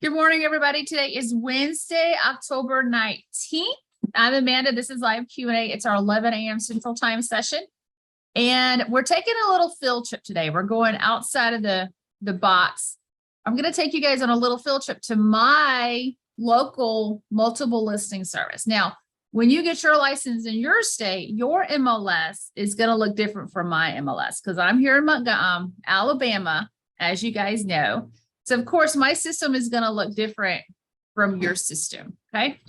Good morning, everybody. Today is Wednesday, October 19th. I'm Amanda. This is live Q&A. It's our 11 a.m. Central Time session. And we're taking a little field trip today. We're going outside of the box. I'm going to take you guys on a little field trip to my local multiple listing service. Now, when you get your license in your state, your MLS is going to look different from my MLS because I'm here in Montgomery, Alabama, as you guys know. So of course, my system is going to look different from your system, okay?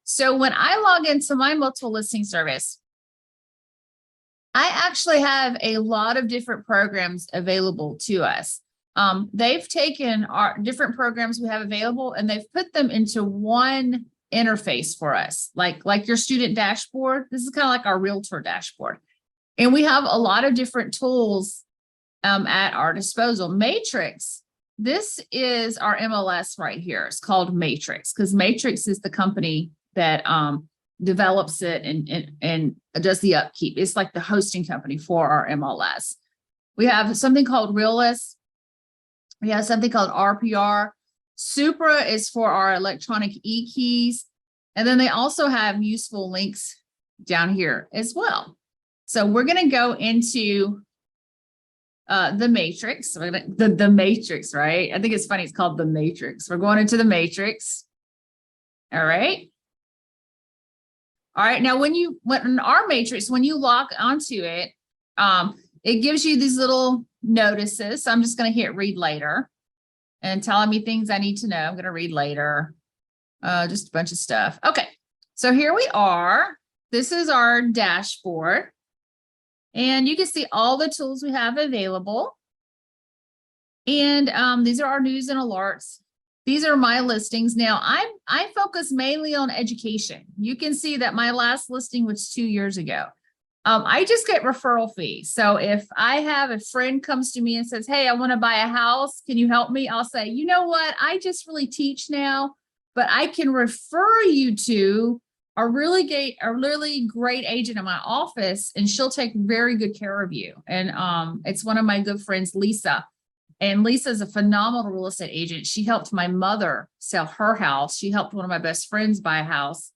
So when I log into my multiple listing service, I actually have a lot of different programs available to us. They've taken our different programs we have available and they've put them into one interface for us, like your student dashboard. This is kind of like our realtor dashboard. And we have a lot of different tools at our disposal. Matrix. This is our MLS right here. It's called Matrix because Matrix is the company that develops it and does the upkeep. It's like the hosting company for our MLS. We have something called Realist. We have something called RPR. Supra is for our electronic e-keys. And then they also have useful links down here as well. So we're going to go into the Matrix, the Matrix, right? I think it's funny. It's called the Matrix. We're going into the Matrix. All right. All right. Now, when our Matrix, when you log onto it, it gives you these little notices. So I'm just going to hit read later and telling me things I need to know. I'm going to read later. Just a bunch of stuff. Okay. So here we are. This is our dashboard. And you can see all the tools we have available. And these are our news and alerts. These are my listings. Now, I focus mainly on education. You can see that my last listing was 2 years ago. I just get referral fees. So if I have a friend comes to me and says, hey, I want to buy a house, can you help me? I'll say, you know what? I just really teach now, but I can refer you to a really great agent in my office, and she'll take very good care of you. And it's one of my good friends, Lisa. And Lisa is a phenomenal real estate agent. She helped my mother sell her house. She helped one of my best friends buy a house.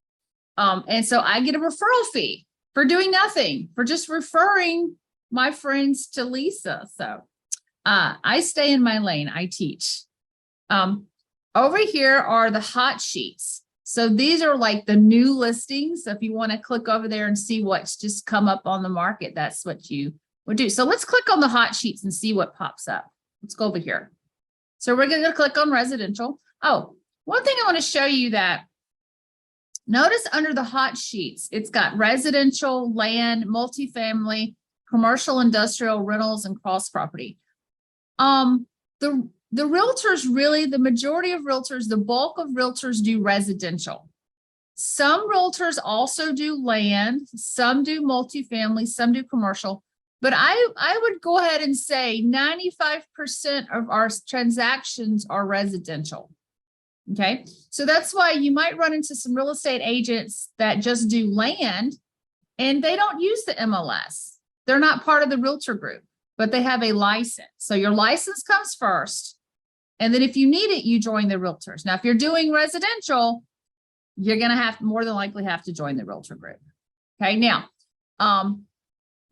And so I get a referral fee for doing nothing, for just referring my friends to Lisa. So I stay in my lane. I teach. Over here are the hot sheets. So these are like the new listings. So if you want to click over there and see what's just come up on the market, that's what you would do. So let's click on the hot sheets and see what pops up. Let's go over here. So we're going to click on residential. Oh, one thing I want to show you that notice under the hot sheets, it's got residential, land, multifamily, commercial, industrial, rentals, and cross property. The realtors really, the majority of realtors, the bulk of realtors do residential. Some realtors also do land, some do multifamily, some do commercial, but I would go ahead and say 95% of our transactions are residential. Okay, so that's why you might run into some real estate agents that just do land and they don't use the MLS. They're not part of the realtor group, but they have a license. So your license comes first. And then if you need it, you join the realtors. Now, if you're doing residential, you're going to more than likely have to join the realtor group. Okay. Now,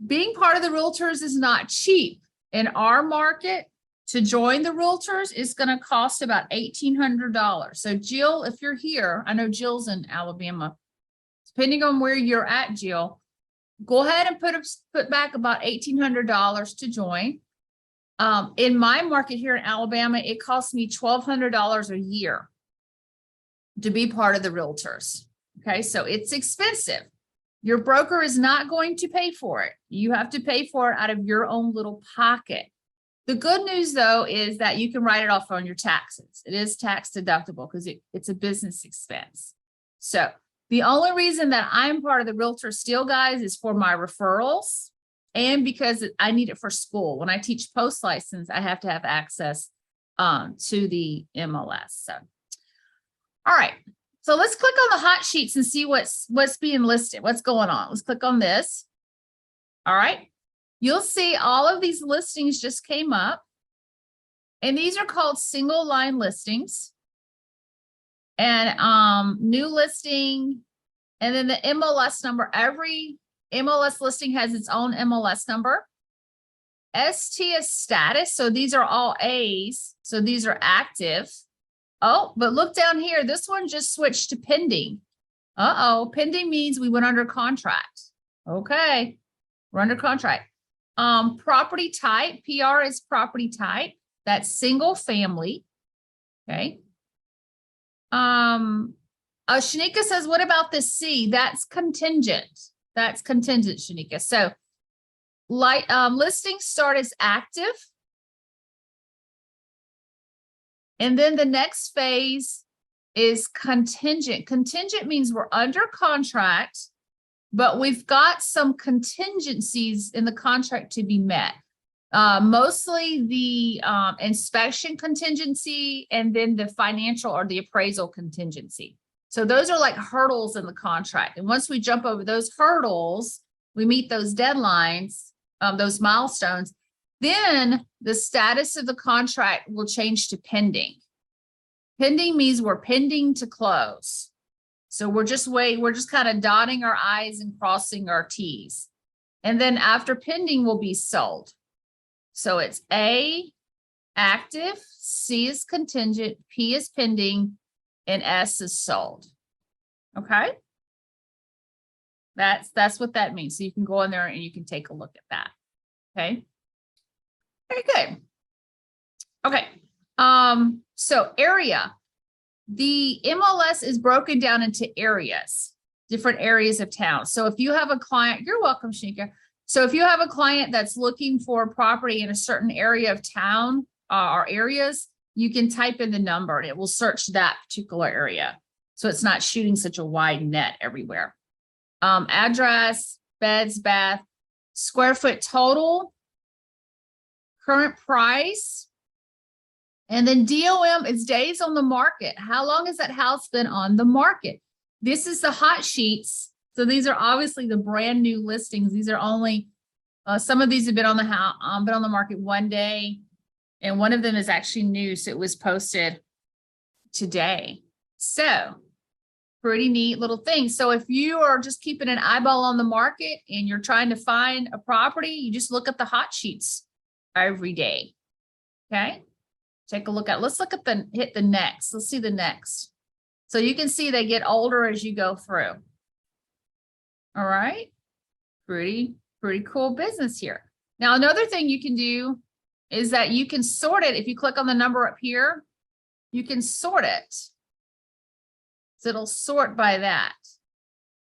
being part of the realtors is not cheap. In our market, to join the realtors is going to cost about $1,800. So Jill, if you're here, I know Jill's in Alabama, depending on where you're at, Jill, go ahead and put back about $1,800 to join. In my market here in Alabama, it costs me $1,200 a year to be part of the realtors. Okay, so it's expensive. Your broker is not going to pay for it. You have to pay for it out of your own little pocket. The good news, though, is that you can write it off on your taxes. It is tax deductible because it's a business expense. So the only reason that I'm part of the realtor still, guys, is for my referrals. And because I need it for school. When I teach post-license, I have to have access to the MLS. So, all right. So let's click on the hot sheets and see what's being listed. What's going on? Let's click on this. All right. You'll see all of these listings just came up. And these are called single line listings. And new listing, and then the MLS number. Every MLS listing has its own MLS number. ST is status, so these are all A's, so these are active. Oh, but look down here, this one just switched to pending. Pending means we went under contract. Okay, we're under contract. Property type, PR is property type. That's single family. Okay. Shanika says, what about the C? That's contingent. That's contingent, Shanika. So listings start as active. And then the next phase is contingent. Contingent means we're under contract, but we've got some contingencies in the contract to be met. Mostly the inspection contingency and then the financial or the appraisal contingency. So those are like hurdles in the contract. And once we jump over those hurdles, we meet those deadlines, those milestones, then the status of the contract will change to pending. Pending means we're pending to close. So we're just kind of dotting our I's and crossing our T's. And then after pending will be sold. So it's A, active, C is contingent, P is pending, and S is sold. Okay? That's what that means. So you can go in there and you can take a look at that. Okay? Very good. Okay. So area. The MLS is broken down into areas, different areas of town. So if you have a client, you're welcome, Shanika. So if you have a client that's looking for property in a certain area of town or areas, you can type in the number and it will search that particular area. So it's not shooting such a wide net everywhere. Address, beds, bath, square foot total, current price, and then DOM is days on the market. How long has that house been on the market? This is the hot sheets. So these are obviously the brand new listings. These are only, some of these have been on the market 1 day, and one of them is actually new. So it was posted today. So pretty neat little thing. So if you are just keeping an eyeball on the market and you're trying to find a property, you just look at the hot sheets every day. Okay. Take a look at, let's look at hit the next. Let's see the next. So you can see they get older as you go through. All right. Pretty cool business here. Now, another thing you can do is that you can sort it. If you click on the number up here, you can sort it. So it'll sort by that.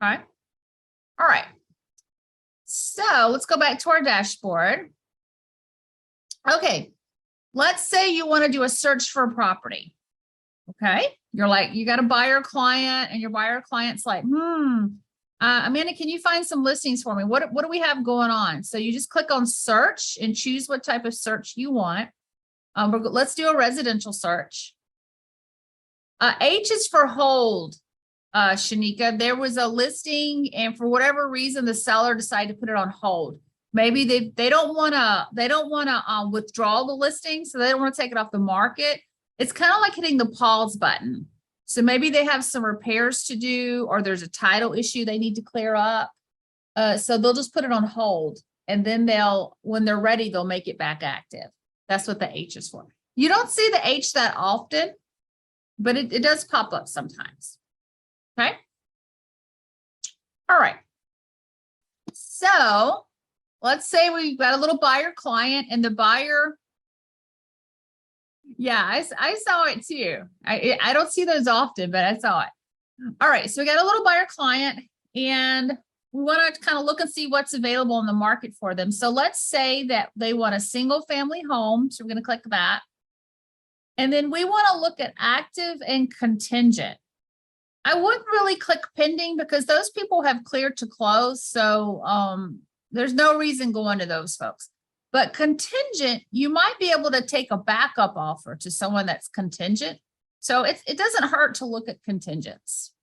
Okay. All right. So let's go back to our dashboard. Okay. Let's say you want to do a search for a property. Okay. You're like, you got a buyer client and your buyer client's like, Amanda, can you find some listings for me? What do we have going on? So you just click on search and choose what type of search you want. Let's do a residential search. H is for hold, Shanika. There was a listing and for whatever reason, the seller decided to put it on hold. Maybe they don't want to withdraw the listing, so they don't want to take it off the market. It's kind of like hitting the pause button. So maybe they have some repairs to do, or there's a title issue they need to clear up. So they'll just put it on hold, and then when they're ready, they'll make it back active. That's what the H is for. You don't see the H that often, but it does pop up sometimes. Okay. All right. So let's say we've got a little buyer client and the buyer. Yeah, I saw it too. I don't see those often, but I saw it. All right. So we got a little buyer client and we want to kind of look and see what's available in the market for them. So let's say that they want a single family home. So we're going to click that. And then we want to look at active and contingent. I wouldn't really click pending because those people have cleared to close. So there's no reason going to those folks. But contingent, you might be able to take a backup offer to someone that's contingent. So it doesn't hurt to look at contingents.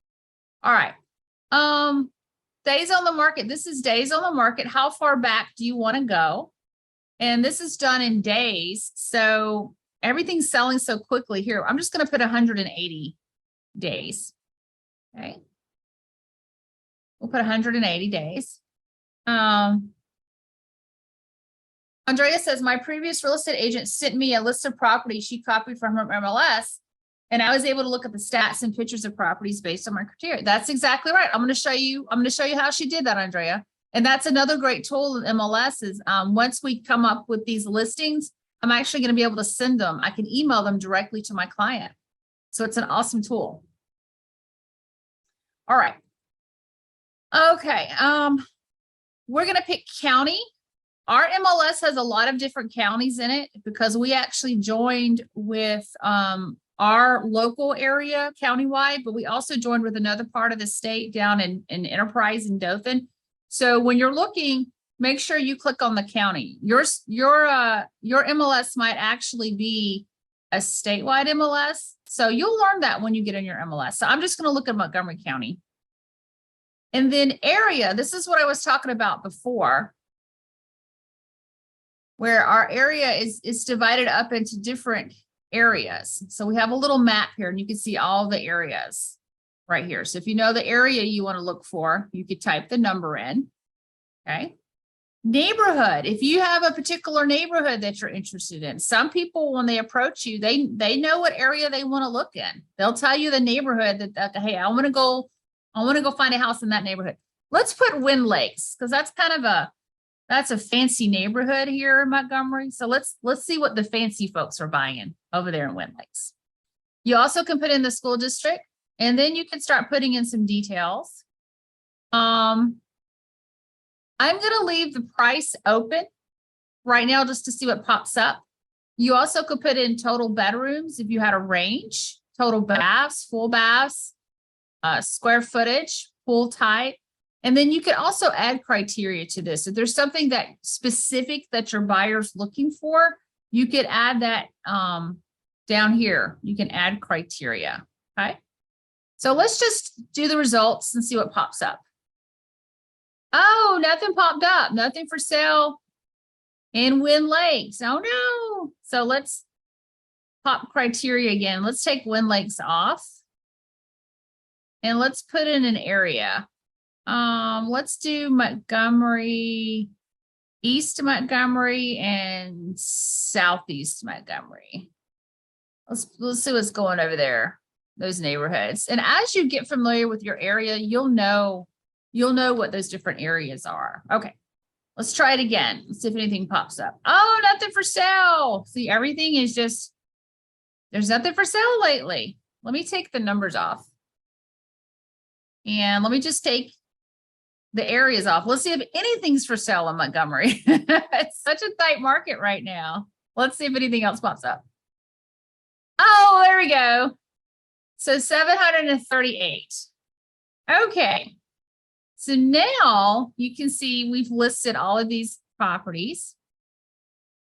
All right. Days on the market. This is days on the market. How far back do you want to go? And this is done in days. So everything's selling so quickly here. I'm just going to put 180 days. Okay. We'll put 180 days. Andrea says, my previous real estate agent sent me a list of properties she copied from her MLS, and I was able to look at the stats and pictures of properties based on my criteria. That's exactly right. I'm going to show you how she did that, Andrea. And that's another great tool in MLS is once we come up with these listings, I'm actually going to be able to send them. I can email them directly to my client. So it's an awesome tool. All right. Okay. We're going to pick county. Our MLS has a lot of different counties in it because we actually joined with our local area countywide, but we also joined with another part of the state down in Enterprise and Dothan. So when you're looking, make sure you click on the county. Your MLS might actually be a statewide MLS. So you'll learn that when you get in your MLS. So I'm just going to look at Montgomery County. And then area, this is what I was talking about before, where our area is divided up into different areas. So we have a little map here and you can see all the areas right here. So if you know the area you want to look for, you could type the number in. Okay. Neighborhood. If you have a particular neighborhood that you're interested in, some people, when they approach you, they know what area they want to look in. They'll tell you the neighborhood that hey, I want to go find a house in that neighborhood. Let's put Wind Lakes because that's kind of that's a fancy neighborhood here in Montgomery. So let's see what the fancy folks are buying over there in Wind Lakes. You also can put in the school district, and then you can start putting in some details. I'm going to leave the price open right now just to see what pops up. You also could put in total bedrooms if you had a range, total baths, full baths, square footage, pool type. And then you can also add criteria to this. If there's something that specific that your buyer's looking for, you could add that down here. You can add criteria. Okay. So let's just do the results and see what pops up. Oh, nothing popped up. Nothing for sale in Wind Lakes. Oh no. So let's pop criteria again. Let's take Wind Lakes off. And let's put in an area. Let's do Montgomery, East Montgomery and Southeast Montgomery. Let's see what's going over there, those neighborhoods. And as you get familiar with your area, you'll know what those different areas are. Okay, let's try it again. Let's see if anything pops up. Oh, nothing for sale. See, everything is just, there's nothing for sale lately. Let me take the numbers off. And let me just take the areas off. Let's see if anything's for sale in Montgomery. It's such a tight market right now. Let's see if anything else pops up. Oh, there we go. So 738. Okay. So now you can see we've listed all of these properties.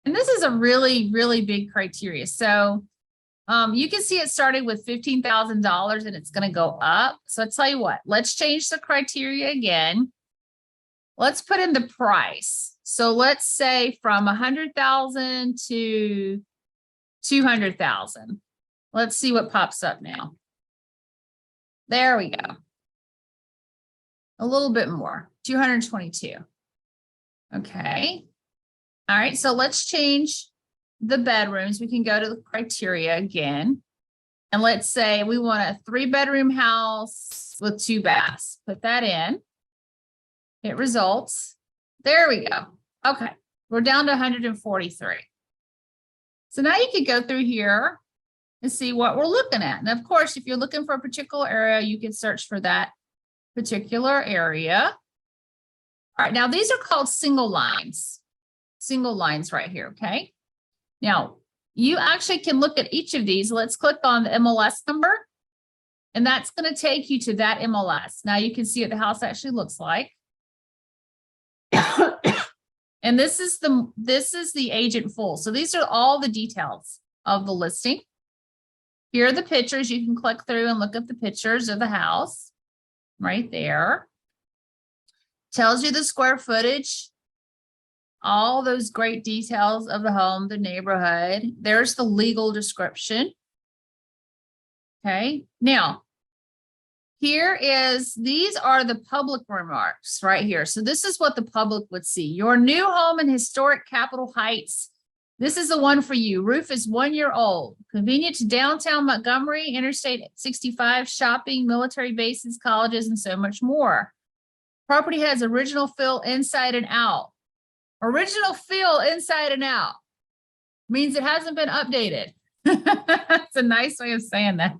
And this is a really, really big criteria. So you can see it started with $15,000 and it's going to go up. So I'll tell you what, let's change the criteria again. Let's put in the price. So let's say from 100,000 to 200,000. Let's see what pops up now. There we go. A little bit more, 222. Okay. All right. So let's change the bedrooms. We can go to the criteria again. And let's say we want a 3-bedroom house with 2 baths. Put that in. Hit results. There we go. Okay. We're down to 143. So now you could go through here and see what we're looking at. And of course, if you're looking for a particular area, you can search for that particular area. All right. Now these are called single lines. Single lines right here. Okay. Now, you actually can look at each of these. Let's click on the MLS number, and that's going to take you to that MLS. Now you can see what the house actually looks like. And this is the agent full. So these are all the details of the listing. Here are the pictures. You can click through and look at the pictures of the house right there. Tells you the square footage. All those great details of the home, the neighborhood. There's the legal description. Okay. Now, these are the public remarks right here. So this is what the public would see. Your new home in historic Capitol Heights. This is the one for you. Roof is 1 year old. Convenient to downtown Montgomery, Interstate 65, shopping, military bases, colleges, and so much more. Property has original feel inside and out. Original feel inside and out means it hasn't been updated. That's a nice way of saying that.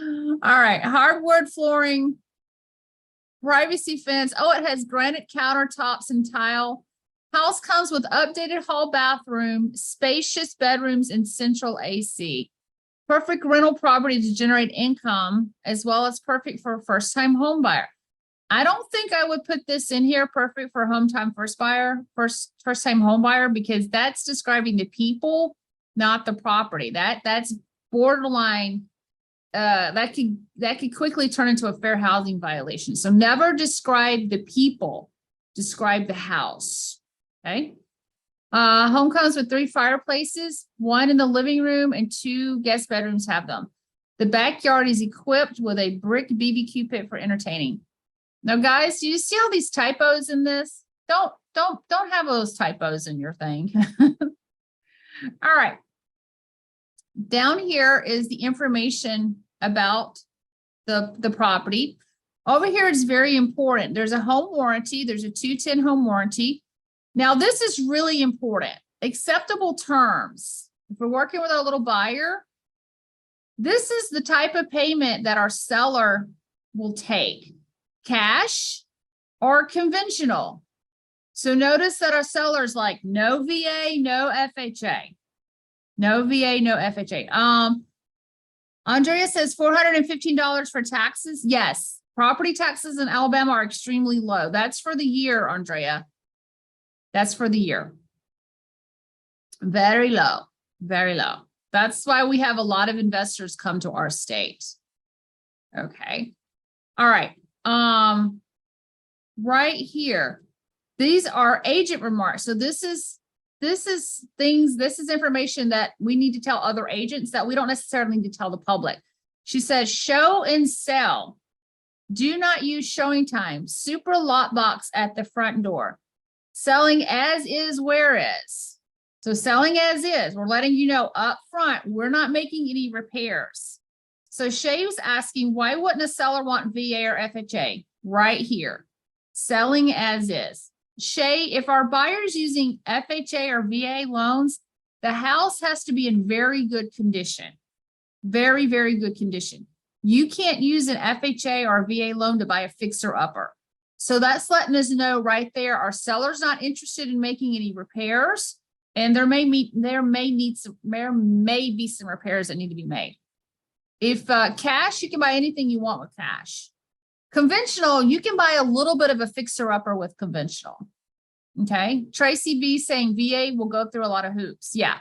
All right, hardwood flooring, privacy fence. Oh, it has granite countertops and tile. House comes with updated hall bathroom, spacious bedrooms, and central AC. Perfect rental property to generate income, as well as perfect for a first-time home buyer. I don't think I would put this in here, perfect for first-time home buyer, because that's describing the people, not the property. That's borderline. That could quickly turn into a fair housing violation. So never describe the people, describe the house. Okay. Home comes with 3 fireplaces, 1 in the living room and 2 guest bedrooms have them. The backyard is equipped with a brick BBQ pit for entertaining. Now, guys, do you see all these typos in this? Don't have those typos in your thing. All right. Down here is the information about the property. Over here, it's very important. There's a home warranty. There's a 210 home warranty. Now, this is really important. Acceptable terms. If we're working with our little buyer, this is the type of payment that our seller will take. Cash or conventional. So notice that our seller's like no VA, no FHA. No VA, no FHA. Andrea says $415 for taxes. Yes, property taxes in Alabama are extremely low. That's for the year, Andrea. That's for the year. Very low, very low. That's why we have a lot of investors come to our state. Okay. All right. Right here, these are agent remarks. So this is information that we need to tell other agents that we don't necessarily need to tell the public. She says, show and sell. Do not use showing time. Super lot box at the front door. Selling as is, where is. So selling as is, we're letting you know up front, we're not making any repairs. So Shay was asking, why wouldn't a seller want VA or FHA? Right here, selling as is. Shay, if our buyer's using FHA or VA loans, the house has to be in very good condition. Very, very good condition. You can't use an FHA or a VA loan to buy a fixer-upper. So that's letting us know right there, our seller's not interested in making any repairs, and there may be some repairs that need to be made. If cash, you can buy anything you want with cash. Conventional, you can buy a little bit of a fixer-upper with conventional. Okay. Tracy B saying VA will go through a lot of hoops. Yeah.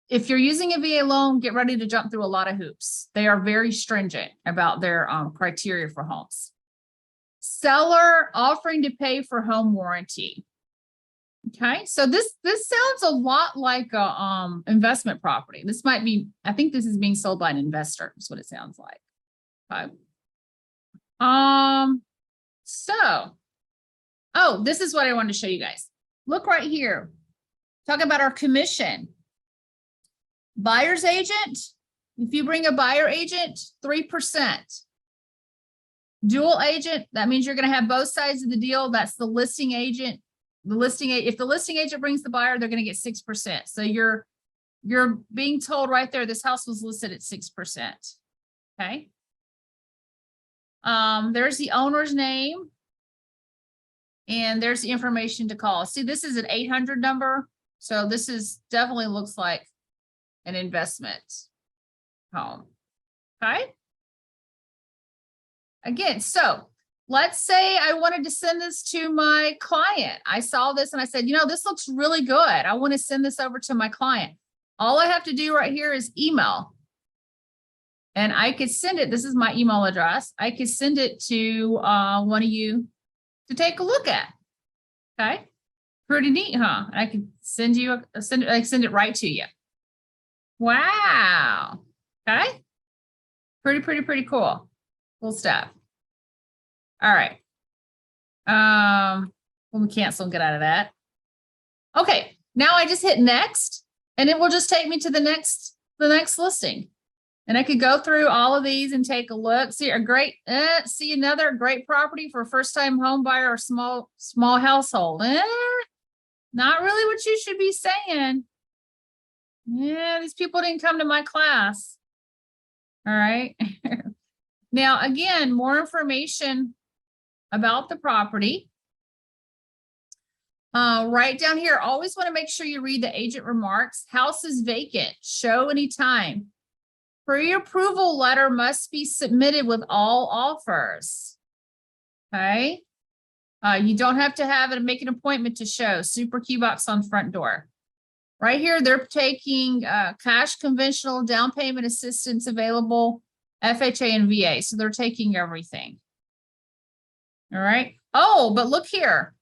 If you're using a VA loan, get ready to jump through a lot of hoops. They are very stringent about their criteria for homes. Seller offering to pay for home warranty. Okay. So this sounds a lot like a investment property. This might be, I think this is being sold by an investor. Is what it sounds like. Okay. Oh, this is what I wanted to show you guys. Look right here. Talking about our commission. Buyer's agent. If you bring a buyer agent, 3%. Dual agent, that means you're going to have both sides of the deal. That's the listing agent. If the listing agent brings the buyer, they're going to get 6%. So you're being told right there, this house was listed at 6%. Okay. There's the owner's name. And there's the information to call. See, this is an 800 number. So this is definitely looks like an investment home. Okay. Again, so let's say I wanted to send this to my client. I saw this and I said, this looks really good. I want to send this over to my client. All I have to do right here is email. And I could send it. This is my email address. I could send it to one of you to take a look at. Okay. Pretty neat, huh? I can send it right to you. Wow. Okay. Pretty cool. Cool stuff. All right. Let me cancel and get out of that. Okay, now I just hit next, and it will just take me to the next listing. And I could go through all of these and take a look. See see another great property for a first-time home buyer or small household. Not really what you should be saying. Yeah, these people didn't come to my class. All right. Now, again, more information about the property. Right down here, always want to make sure you read the agent remarks. House is vacant. Show anytime. Pre-approval letter must be submitted with all offers. Okay. You don't have to have it and make an appointment to show. Super key box on front door. Right here, they're taking cash, conventional, down payment assistance available, FHA and VA. So they're taking everything. All right. Oh, but look here.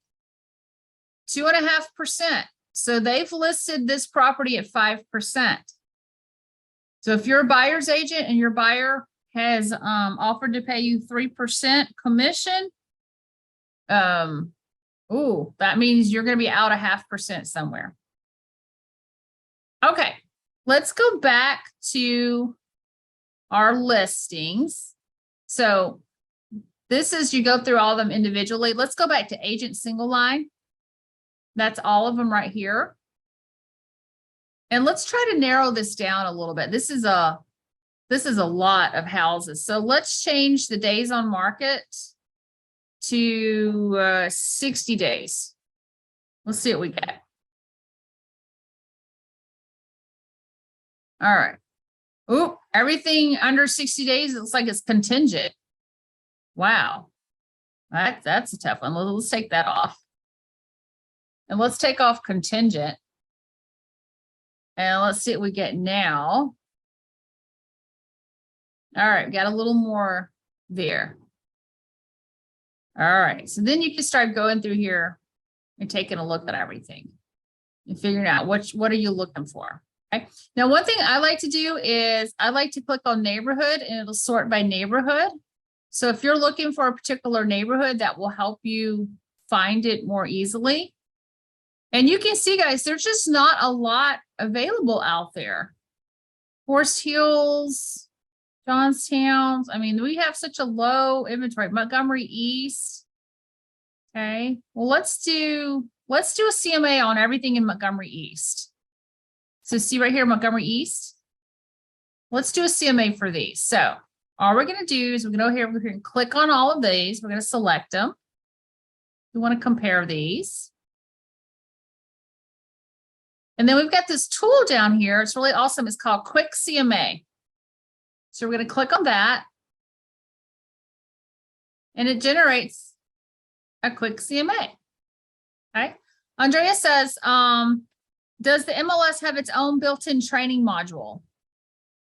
2.5%. So they've listed this property at 5%. So if you're a buyer's agent and your buyer has offered to pay you 3% commission, that means you're going to be out a 0.5% somewhere. Okay, let's go back to our listings. So this is, you go through all of them individually. Let's go back to agent single line. That's all of them right here. And let's try to narrow this down a little bit. This is a lot of houses. So let's change the days on market to 60 days. Let's see what we get. All right. Oop, everything under 60 days, it looks like it's contingent. Wow. That's a tough one. Let's take that off. And let's take off contingent. And let's see what we get now. All right, got a little more there. All right, so then you can start going through here and taking a look at everything and figuring out what are you looking for. Okay. Now, one thing I like to do is I like to click on neighborhood and it'll sort by neighborhood. So if you're looking for a particular neighborhood, that will help you find it more easily. And you can see, guys, there's just not a lot available out there. Forest Hills, Johnstown. I mean, we have such a low inventory. Montgomery East. Okay. Well, let's do a CMA on everything in Montgomery East. So see right here, Montgomery East. Let's do a CMA for these. So all we're going to do is we're going to go here and click on all of these. We're going to select them. We want to compare these. And then we've got this tool down here. It's really awesome. It's called Quick CMA. So we're going to click on that. And it generates a quick CMA. Okay. Andrea says, does the MLS have its own built-in training module?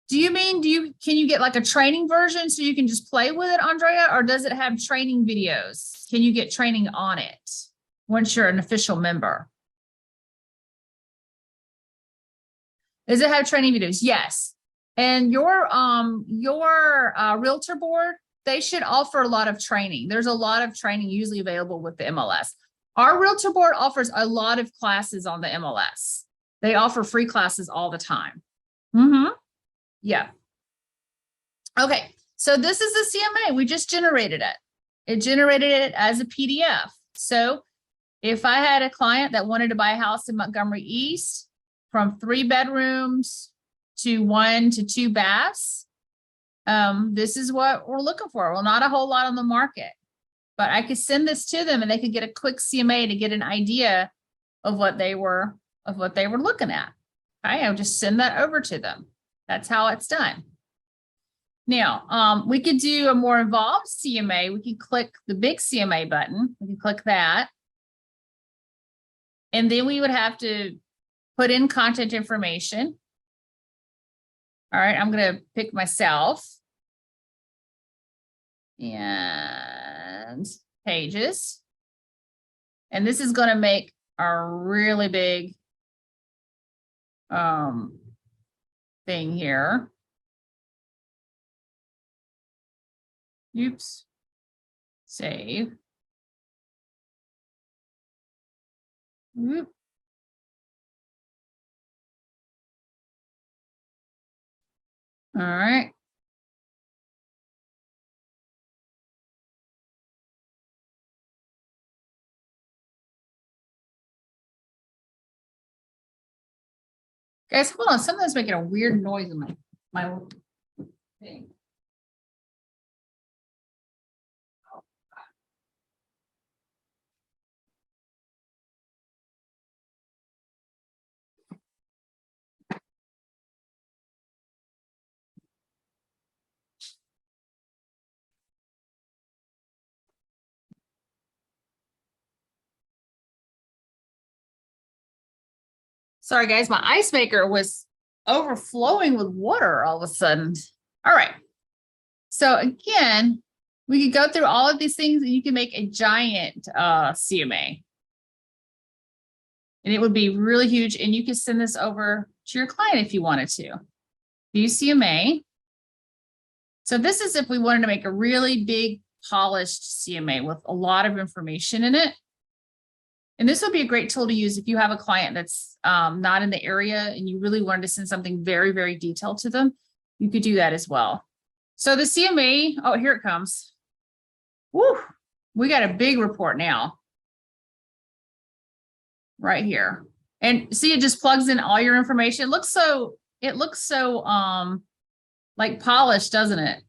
Do you mean, can you get like a training version so you can just play with it, Andrea? Or does it have training videos? Can you get training on it once you're an official member? Does it have training videos? Yes. And your realtor board, they should offer a lot of training. There's a lot of training usually available with the MLS. Our realtor board offers a lot of classes on the MLS. They offer free classes all the time. Yeah. Okay. So this is the CMA. We just generated it. It generated it as a PDF. So if I had a client that wanted to buy a house in Montgomery East, from 3 bedrooms to 1 to 2 baths. This is what we're looking for. Well, not a whole lot on the market, but I could send this to them and they could get a quick CMA to get an idea of what they were looking at. Okay, I'll just send that over to them. That's how it's done. Now, we could do a more involved CMA. We could click the big CMA button. We can click that. And then we would have to put in content information. All right, I'm going to pick myself and pages. And this is going to make a really big thing here. Oops. Save. Oop. All right. Guys, hold on. Something's making a weird noise in my thing. Sorry, guys, my ice maker was overflowing with water all of a sudden. All right. So again, we could go through all of these things and you can make a giant CMA. And it would be really huge. And you could send this over to your client if you wanted to. View CMA. So this is if we wanted to make a really big polished CMA with a lot of information in it. And this would be a great tool to use if you have a client that's not in the area and you really wanted to send something very, very detailed to them. You could do that as well. So the CMA, oh, here it comes. Woo, we got a big report now. Right here. And see, it just plugs in all your information. It looks so like polished, doesn't it?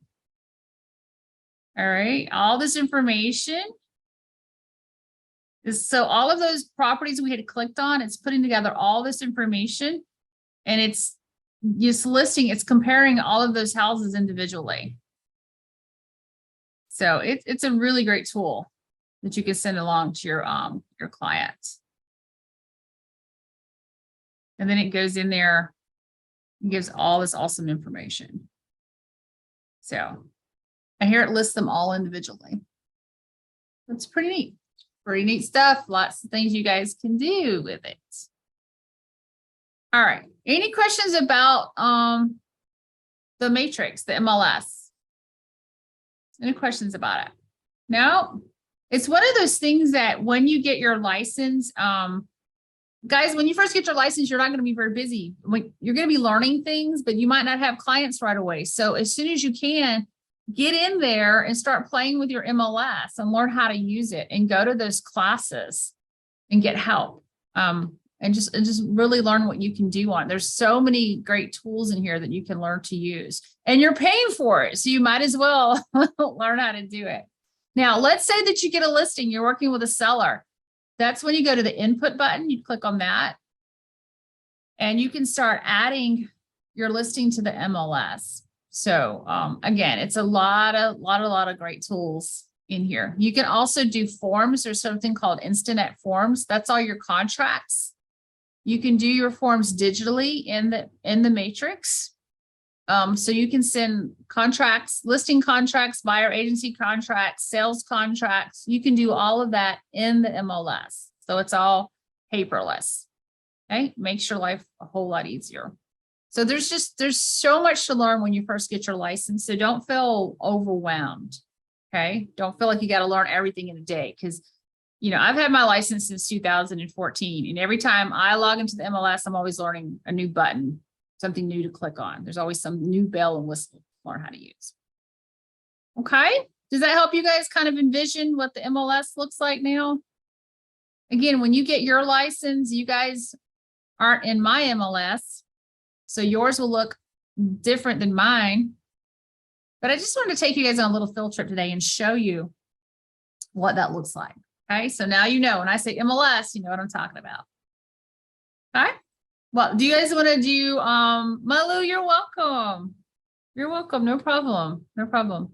All right, all this information. So all of those properties we had clicked on, it's putting together all this information and it's just listing, it's comparing all of those houses individually. So it's a really great tool that you can send along to your clients. And then it goes in there and gives all this awesome information. So, and here it lists them all individually. That's pretty neat. Pretty neat stuff. Lots of things you guys can do with it. All right. Any questions about the matrix, the MLS? Any questions about it? No? It's one of those things that when you get your license, guys, when you first get your license, you're not going to be very busy. You're going to be learning things, but you might not have clients right away. So as soon as you can, get in there and start playing with your MLS and learn how to use it and go to those classes and get help. And just really learn what you can do on it. There's so many great tools in here that you can learn to use. And you're paying for it, so you might as well learn how to do it. Now, let's say that you get a listing, you're working with a seller. That's when you go to the input button, you click on that, and you can start adding your listing to the MLS. So again, it's a lot of great tools in here. You can also do forms. There's something called Instinet Forms. That's all your contracts. You can do your forms digitally in the matrix. So you can send contracts, listing contracts, buyer agency contracts, sales contracts. You can do all of that in the MLS. So it's all paperless. Okay, makes your life a whole lot easier. So there's so much to learn when you first get your license. So don't feel overwhelmed. Okay, don't feel like you got to learn everything in a day, because you know, I've had my license since 2014, and every time I log into the MLS, I'm always learning a new button, something new to click on. There's always some new bell and whistle to learn how to use. Okay, does that help you guys kind of envision what the MLS looks like now? Again, when you get your license, you guys aren't in my MLS, so yours will look different than mine. But I just wanted to take you guys on a little field trip today and show you what that looks like. Okay, so now you know when I say MLS, you know what I'm talking about. Okay, well, do you guys want to do, Malu, you're welcome. You're welcome, no problem, no problem.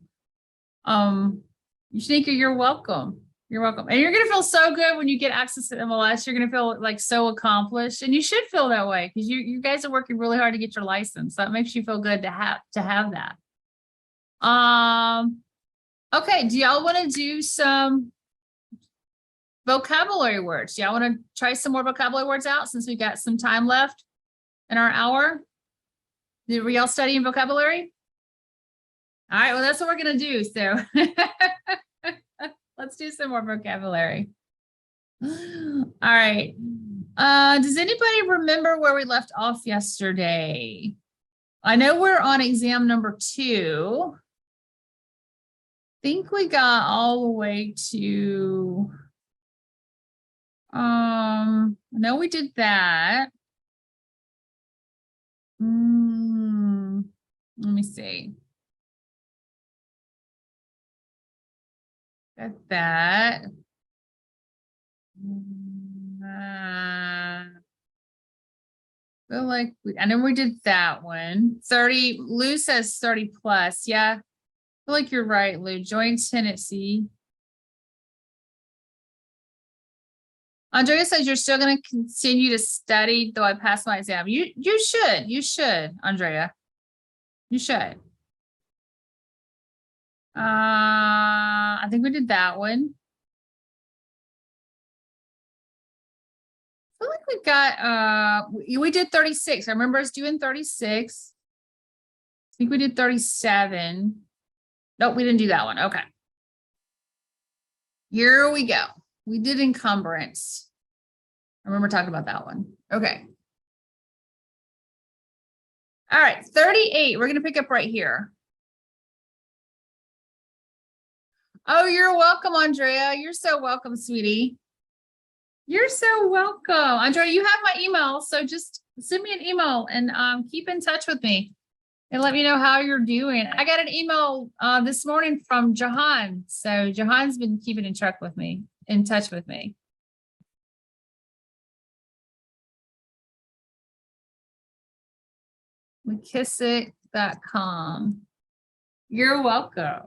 Shanika, you're welcome. You're welcome. And you're going to feel so good when you get access to MLS. You're going to feel like so accomplished, and you should feel that way because you guys are working really hard to get your license. That makes you feel good to have that. Okay, do y'all want to do some vocabulary words? Do y'all want to try some more vocabulary words out since we've got some time left in our hour? Were y'all studying vocabulary? All right, well, that's what we're going to do. So let's do some more vocabulary. All right. Does anybody remember where we left off yesterday? I know we're on exam number 2. I think we got all the way to, I know we did that. Let me see. Got that. Feel like I know we did that one. 30, Lou says 30 plus. Yeah. I feel like you're right, Lou. Joint tenancy. Andrea says you're still going to continue to study, though I passed my exam. You should, Andrea. You should. I think we did that one. I feel like we got we did 36. I remember us doing 36. I think we did 37. Nope, we didn't do that one. Okay. Here we go. We did encumbrance. I remember talking about that one. Okay. All right, 38. We're going to pick up right here. Oh, you're welcome, Andrea. You're so welcome, sweetie. You're so welcome. Andrea, you have my email, so just send me an email and keep in touch with me and let me know how you're doing. I got an email this morning from Jahan. So Jahan's been keeping in touch with me. McKissick.com. You're welcome.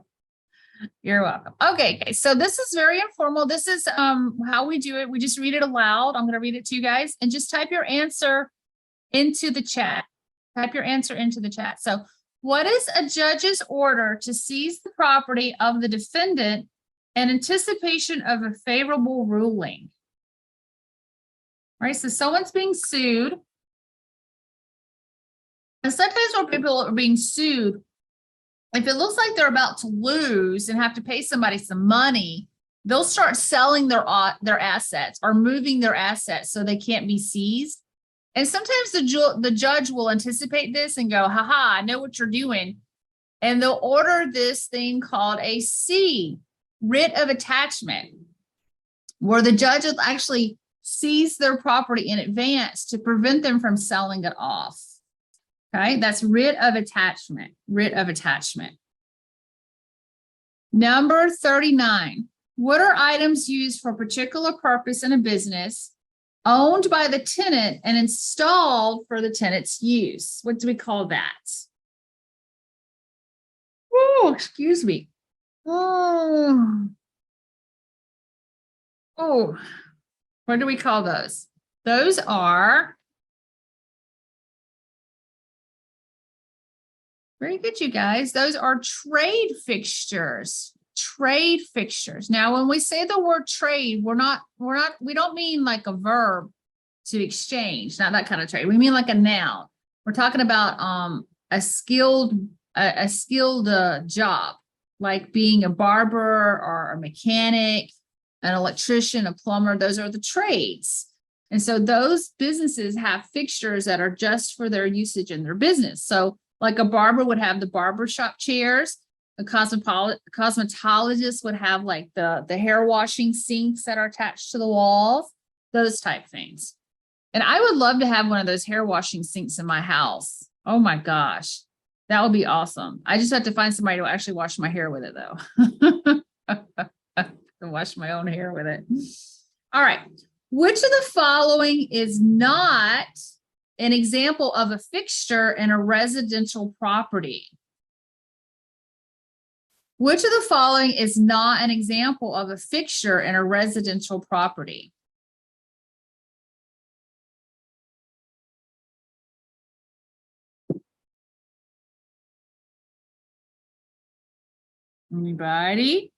You're welcome. Okay, so this is very informal. This is how we do it. We just read it aloud. I'm going to read it to you guys and just type your answer into the chat. Type your answer into the chat. So, what is a judge's order to seize the property of the defendant in anticipation of a favorable ruling? Right, so someone's being sued. And sometimes when people are being sued, if it looks like they're about to lose and have to pay somebody some money, they'll start selling their assets or moving their assets so they can't be seized. And sometimes the judge will anticipate this and go, haha, I know what you're doing. And they'll order this thing called a C, writ of attachment, where the judge will actually seize their property in advance to prevent them from selling it off. Okay, that's writ of attachment, Number 39, what are items used for a particular purpose in a business, owned by the tenant and installed for the tenant's use? What do we call that? Oh, excuse me. Oh, what do we call those? Those are, very good, you guys. Those are trade fixtures. Now, when we say the word trade, we don't mean like a verb to exchange, not that kind of trade. We mean like a noun. We're talking about a skilled job, like being a barber or a mechanic, an electrician, a plumber. Those are the trades. And so those businesses have fixtures that are just for their usage in their business. So like a barber would have the barbershop chairs. A cosmetologist would have like the hair washing sinks that are attached to the walls, those type things. And I would love to have one of those hair washing sinks in my house. Oh my gosh, that would be awesome. I just have to find somebody to actually wash my hair with it though. To wash my own hair with it. All right. Which of the following is not an example of a fixture in a residential property? Which of the following is not an example of a fixture in a residential property? Anybody?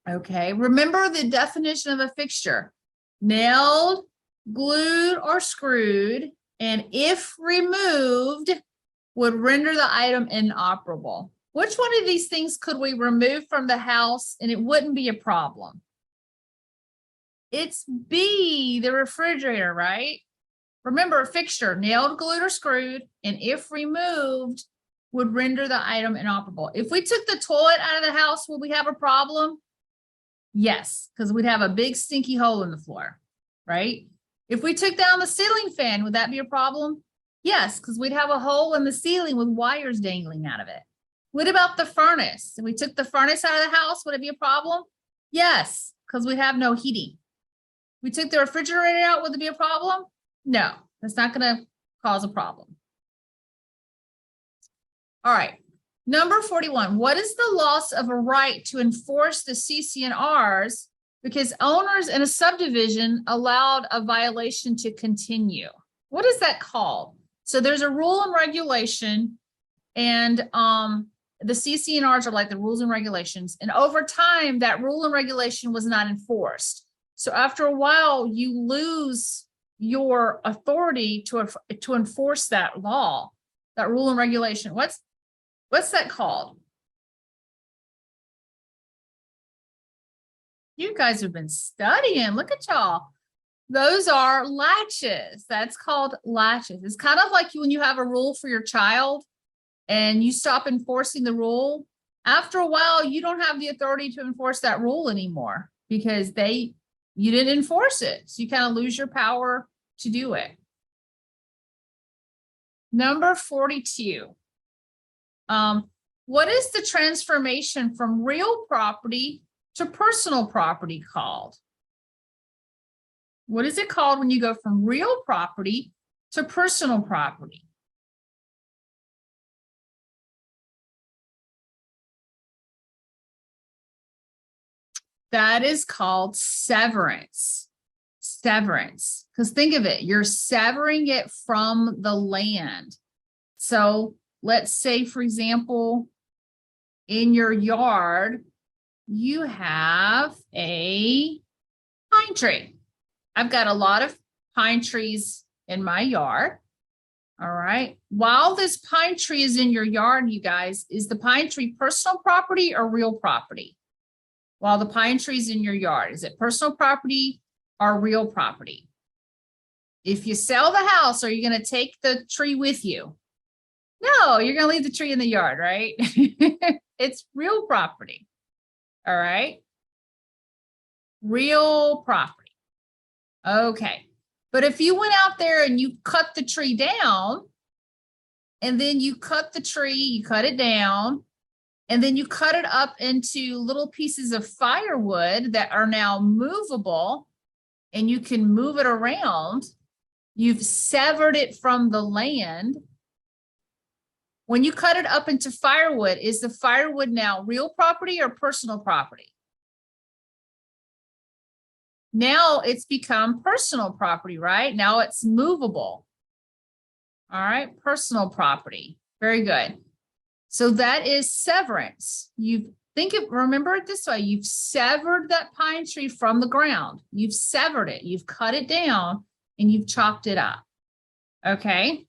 Okay, remember the definition of a fixture: nailed, glued, or screwed and if removed, would render the item inoperable. Which one of these things could we remove from the house and it wouldn't be a problem? It's B, the refrigerator, right? Remember, a fixture, nailed, glued, or screwed, and if removed, would render the item inoperable. If we took the toilet out of the house, would we have a problem? Yes, because we'd have a big stinky hole in the floor, right? If we took down the ceiling fan, would that be a problem? Yes, because we'd have a hole in the ceiling with wires dangling out of it. What about the furnace? If we took the furnace out of the house, would it be a problem? Yes, because we have no heating. We took the refrigerator out, would it be a problem? No, that's not going to cause a problem. All right. Number 41, what is the loss of a right to enforce the CC&Rs because owners in a subdivision allowed a violation to continue? What is that called? So there's a rule and regulation, and the CC&Rs are like the rules and regulations. And over time, that rule and regulation was not enforced. So after a while, you lose your authority to enforce that law, that rule and regulation. What's that called? You guys have been studying. Look at y'all. Those are latches. That's called latches. It's kind of like when you have a rule for your child and you stop enforcing the rule. After a while, you don't have the authority to enforce that rule anymore because you didn't enforce it. So you kind of lose your power to do it. Number 42. What is the transformation from real property to personal property called? What is it called when you go from real property to personal property? That is called severance. Severance. Because think of it, you're severing it from the land. So let's say, for example, in your yard, you have a pine tree. I've got a lot of pine trees in my yard. All right. While this pine tree is in your yard, you guys, is the pine tree personal property or real property? While the pine tree is in your yard, is it personal property or real property? If you sell the house, are you going to take the tree with you? No, you're going to leave the tree in the yard, right? It's real property. All right. Real property. Okay. But if you went out there and you cut the tree down, and then you cut the tree, you cut it down, and then you cut it up into little pieces of firewood that are now movable, and you can move it around, you've severed it from the land. When you cut it up into firewood, is the firewood now real property or personal property? Now it's become personal property, right? Now it's movable. All right, personal property. Very good. So that is severance. Remember it this way. You've severed that pine tree from the ground. You've severed it. You've cut it down and you've chopped it up. Okay.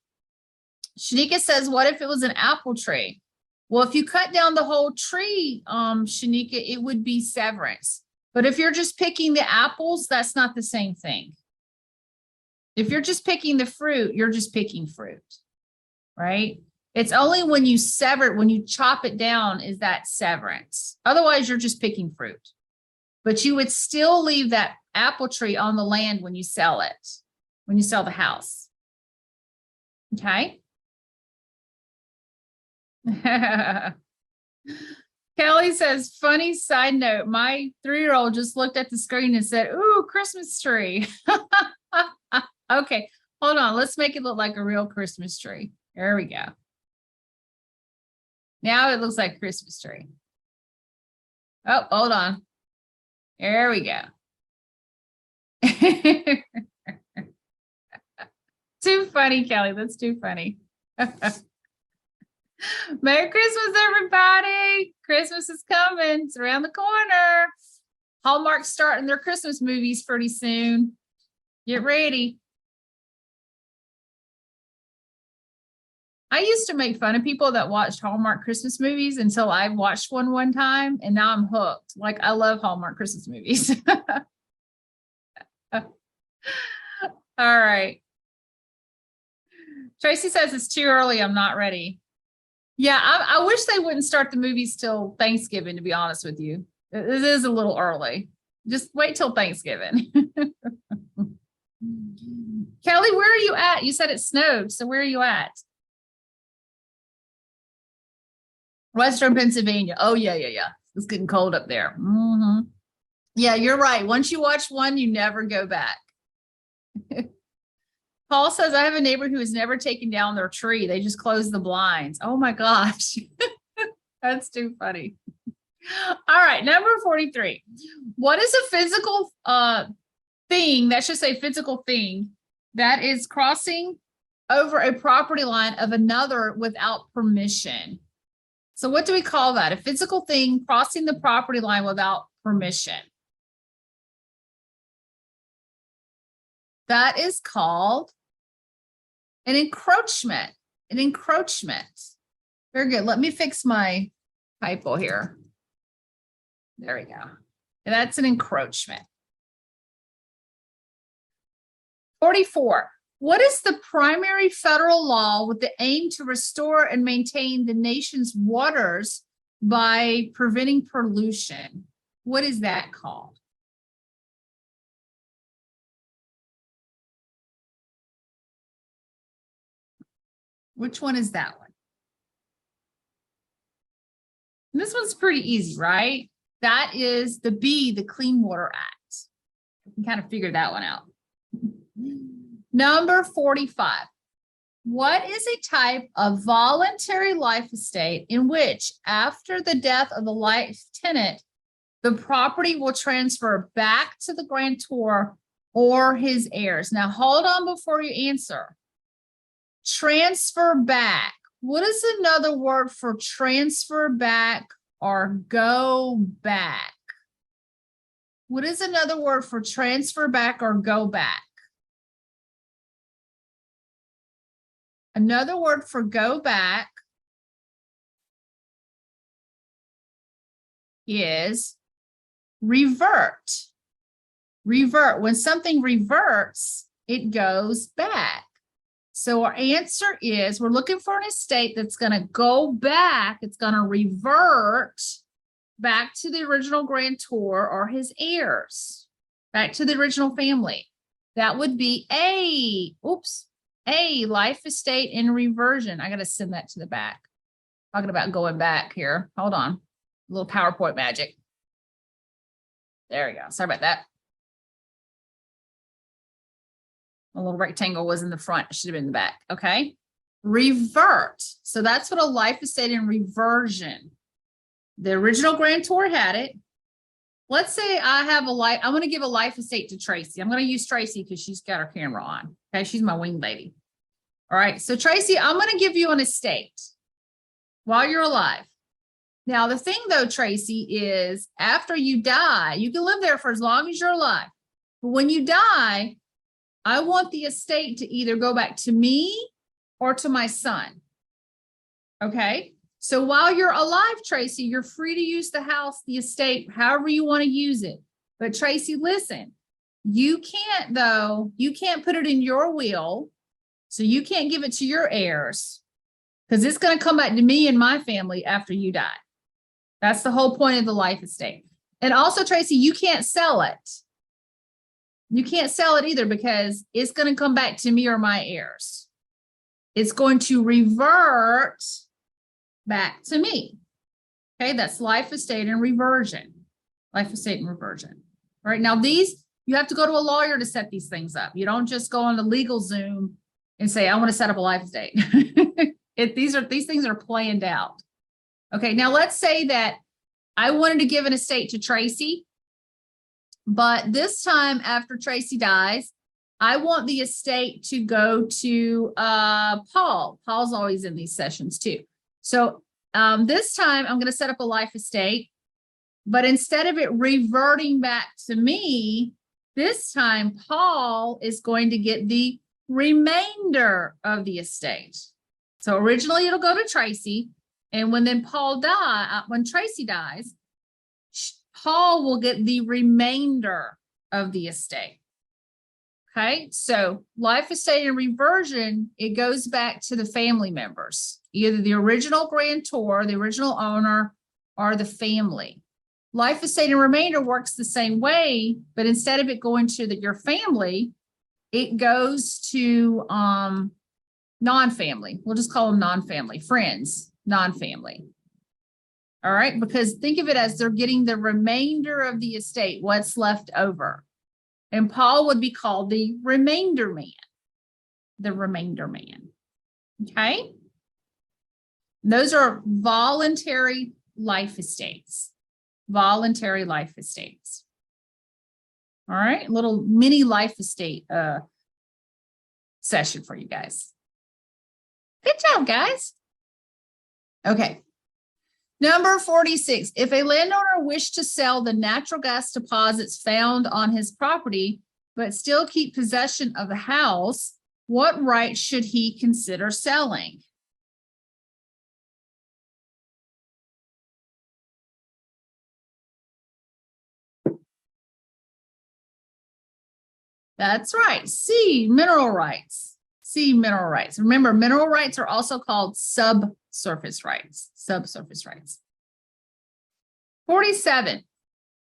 Shanika says, what if it was an apple tree? Well, if you cut down the whole tree, Shanika, it would be severance. But if you're just picking the apples, that's not the same thing. If you're just picking the fruit, you're just picking fruit, right? It's only when you sever it, when you chop it down, is that severance. Otherwise, you're just picking fruit. But you would still leave that apple tree on the land when you sell it, when you sell the house. Okay. Kelly says, funny side note, my 3-year-old just looked at the screen and said, ooh, Christmas tree. Okay, hold on. Let's make it look like a real Christmas tree. There we go. Now it looks like a Christmas tree. Oh, hold on. There we go. Too funny, Kelly. That's too funny. Merry Christmas, everybody. Christmas is coming. It's around the corner. Hallmark's starting their Christmas movies pretty soon. Get ready. I used to make fun of people that watched Hallmark Christmas movies until I watched one time, and now I'm hooked. Like, I love Hallmark Christmas movies. All right. Tracy says it's too early. I'm not ready. Yeah, I wish they wouldn't start the movies till Thanksgiving, to be honest with you. It is a little early. Just wait till Thanksgiving. Kelly, where are you at? You said it snowed. So where are you at? Western Pennsylvania. Oh, yeah. It's getting cold up there. Yeah, you're right. Once you watch one, you never go back. Paul says, I have a neighbor who has never taken down their tree. They just close the blinds. Oh my gosh. That's too funny. All right, number 43. What is a physical thing, that should say physical thing, that is crossing over a property line of another without permission? So what do we call that? A physical thing crossing the property line without permission. That is called an encroachment. An encroachment. Very good. Let me fix my typo here. There we go. And that's an encroachment. 44. What is the primary federal law with the aim to restore and maintain the nation's waters by preventing pollution? What is that called? Which one is that one? And this one's pretty easy, right? That is the B, the Clean Water Act. You can kind of figure that one out. Number 45. What is a type of voluntary life estate in which, after the death of the life tenant, the property will transfer back to the grantor or his heirs? Now, hold on before you answer. Transfer back. What is another word for transfer back or go back? What is another word for transfer back or go back? Another word for go back is revert. Revert. When something reverts, it goes back. So our answer is, we're looking for an estate that's going to go back. It's going to revert back to the original grantor or his heirs, back to the original family. That would be A life estate in reversion. I got to send that to the back. Talking about going back here. Hold on. A little PowerPoint magic. There we go. Sorry about that. A little rectangle was in the front. It should have been in the back. Okay. Revert. So that's what a life estate in reversion. The original grantor had it. Let's say I have a life. I'm going to give a life estate to Tracy. I'm going to use Tracy because she's got her camera on. Okay. She's my wing lady. All right. So Tracy, I'm going to give you an estate while you're alive. Now, the thing though, Tracy, is after you die, you can live there for as long as you're alive. But when you die, I want the estate to either go back to me or to my son. Okay. So while you're alive, Tracy, you're free to use the house, the estate, however you want to use it. But Tracy, listen, you can't put it in your will. So you can't give it to your heirs because it's going to come back to me and my family after you die. That's the whole point of the life estate. And also, Tracy, you can't sell it. You can't sell it either because it's going to come back to me or my heirs. It's going to revert back to me. Okay, that's life estate and reversion. Life estate and reversion. All right, now these, you have to go to a lawyer to set these things up. You don't just go on the legal Zoom and say, I want to set up a life estate. These things are planned out. Okay, now let's say that I wanted to give an estate to Tracy. But this time after Tracy dies, I want the estate to go to Paul. Paul's always in these sessions too. So this time I'm going to set up a life estate, but instead of it reverting back to me, this time Paul is going to get the remainder of the estate. So originally it'll go to Tracy. And when when Tracy dies, Paul will get the remainder of the estate. Okay, so life estate and reversion, it goes back to the family members, either the original grantor, the original owner, or the family. Life estate and remainder works the same way, but instead of it going to your family, it goes to non-family. We'll just call them non-family, friends, non-family. All right, because think of it as they're getting the remainder of the estate, what's left over. And Paul would be called the remainder man. The remainder man. Okay. Those are voluntary life estates. Voluntary life estates. All right. Little mini life estate session for you guys. Good job, guys. Okay. Number 46, if a landowner wished to sell the natural gas deposits found on his property, but still keep possession of the house, what right should he consider selling? That's right. C, mineral rights. C, mineral rights. Remember, mineral rights are also called subsurface rights. Subsurface rights. 47.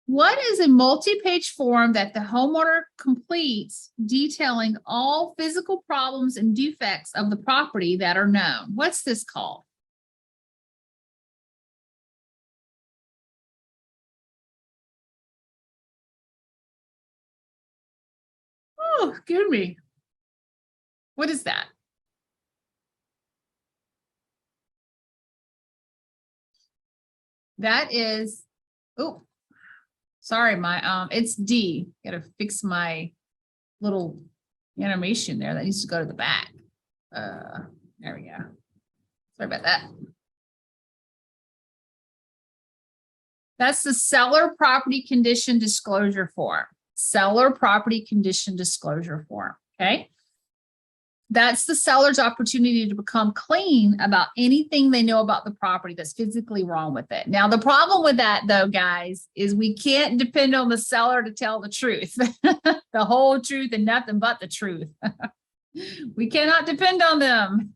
What is a multi-page form that the homeowner completes detailing all physical problems and defects of the property that are known? What's this called? Oh, excuse me. What is that? That is, oh, sorry, it's D. Gotta fix my little animation there. That needs to go to the back. There we go. Sorry about that. That's the seller property condition disclosure form. Seller property condition disclosure form. Okay. That's the seller's opportunity to become clean about anything they know about the property that's physically wrong with it. Now, the problem with that, though, guys, is we can't depend on the seller to tell the truth, the whole truth and nothing but the truth. We cannot depend on them.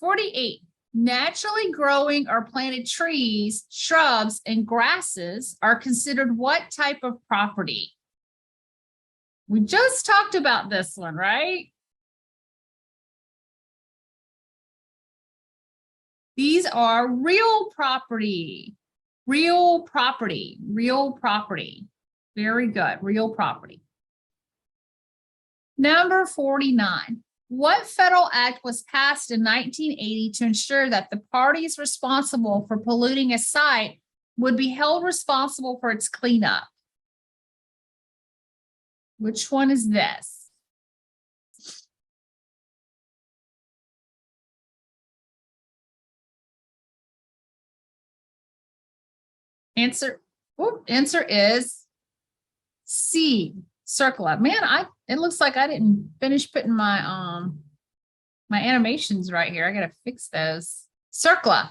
48. Naturally growing or planted trees, shrubs, and grasses are considered what type of property? We just talked about this one, right? These are real property. Real property. Real property. Very good. Real property. Number 49. What federal act was passed in 1980 to ensure that the parties responsible for polluting a site would be held responsible for its cleanup? Which one is this? Answer is C, CERCLA. Man, it looks like I didn't finish putting my my animations right here. I gotta fix those. CERCLA.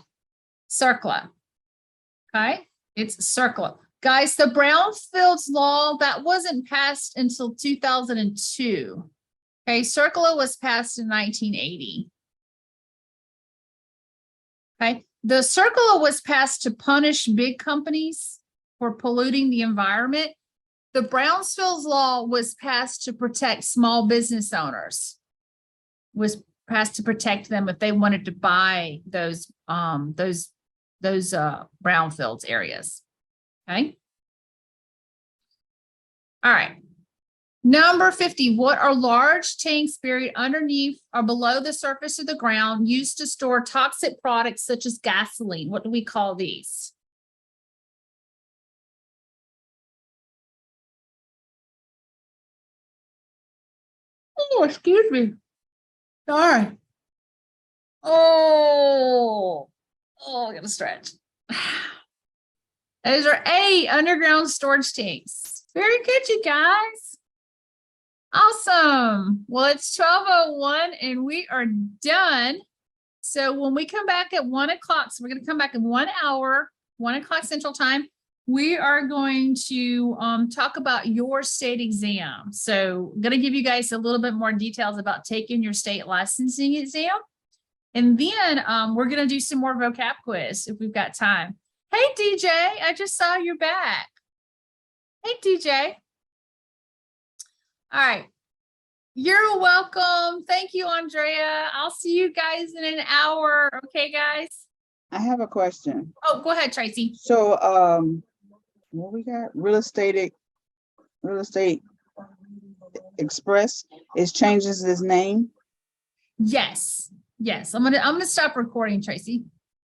Okay, it's CERCLA. Guys, the Brownfields law, that wasn't passed until 2002. Okay, CERCLA was passed in 1980. Okay, the CERCLA was passed to punish big companies for polluting the environment. The Brownfields law was passed to protect small business owners. Was passed to protect them if they wanted to buy those brownfields areas. Okay. All right. Number 50, what are large tanks buried underneath or below the surface of the ground used to store toxic products such as gasoline? What do we call these? Oh, excuse me. Sorry. Oh, I gotta stretch. Those are A, underground storage tanks. Very good, you guys. Awesome. Well, it's 12:01 and we are done. So when we come back at 1 o'clock, so we're going to come back in 1 hour, 1 o'clock Central Time. We are going to talk about your state exam. So I'm going to give you guys a little bit more details about taking your state licensing exam. And then we're going to do some more vocab quiz if we've got time. Hey, DJ, I just saw you're back. Hey, DJ. All right. You're welcome. Thank you, Andrea. I'll see you guys in an hour. Okay, guys? I have a question. Oh, go ahead, Tracy. So, what we got? Real estate express is changes its name. Yes. Yes. I'm gonna stop recording, Tracy.